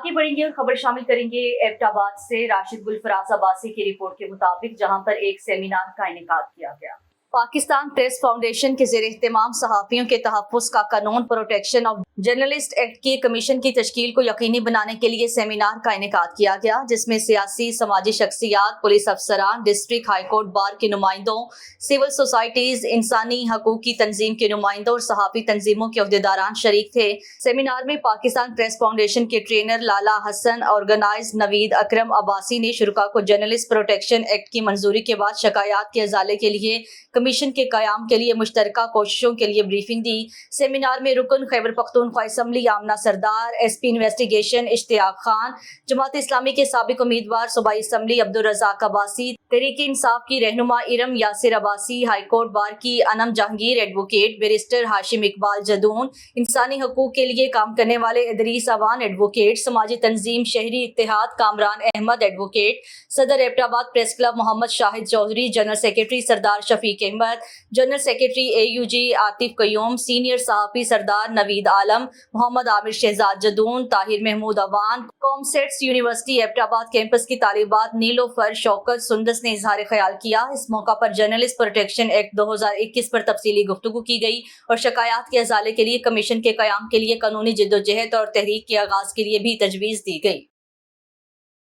आगे बढ़ेंगे और खबर शामिल करेंगे एबटाबाद से राशिद गुलफराज अब्बासी की रिपोर्ट के मुताबिक, जहां पर एक सेमिनार का इनेकाद किया गया। पाकिस्तान प्रेस फाउंडेशन के ज़ेर एहतमाम सहाफ़ियों के तहफ़्फ़ुज़ का कानून प्रोटेक्शन ऑफ जर्नलिस्ट एक्ट की कमीशन की तश्कील को यकीनी बनाने के लिए सेमिनार का इनेकाद किया गया, जिसमें सियासी समाजी शख्सियात, पुलिस अफसरान, डिस्ट्रिक्ट हाई कोर्ट बार के नुमाइंदों, सिविल सोसाइटीज़, इंसानी हकूक़ की तंजीम के नुमाइंदों और सहाफ़ी तंजीमों के अहदेदारान शरीक थे। सेमिनार में पाकिस्तान प्रेस फाउंडेशन के ट्रेनर लाला हसन ऑर्गेनाइज नवीद अकरम अब्बासी ने शुरका को जर्नलिस्ट प्रोटेक्शन एक्ट की मंजूरी के बाद शिकायत के अजाले के लिए कमीशन के क़याम के लिए मुश्तरका कोशिशों के लिए ब्रीफिंग दी। सेमिनार में रुकन खैबर पख्तूनख्वा असम्बली आमना सरदार, SP इन्वेस्टिगेशन इश्तियाक खान, जमात इस्लामी के साबिक उम्मीदवार सूबाई असम्बली अब्दुल रज़ाक अब्बासी, तहरीक इंसाफ की रहनुमा Iram Yasir Abbasi, high court bar की अनम जहांगीर एडवोकेट, बैरिस्टर हाशिम इकबाल जदून, इंसानी हकूक़ के लिए काम करने वाले इदरीस अवान एडवोकेट, समाजी तंजीम शहरी इत्तेहाद कामरान अहमद एडवोकेट, सदर Abbottabad press club Mohammad Shahid Chaudhry, general secretary Sardar Shafiq Ahmed, general secretary AUG Atif Qayyum, senior सहाफ़ी Sardar Naveed Alam, Mohammad Aamir Shahzad Jadoon, Tahir Mahmood Awan, COMSATS university Abbottabad campus की तालिबात नीलोफर शौकत सुंदस ने इजहार ख्याल किया। इस मौका पर जर्नलिस्ट प्रोटेक्शन एक्ट 2021 पर तफसीली गुफ्तगू की गई और शिकायत के अजाले के लिए कमीशन के क़याम के लिए कानूनी जिद्दोजहद और तहरीक के आगाज के लिए भी तजवीज़ दी गई।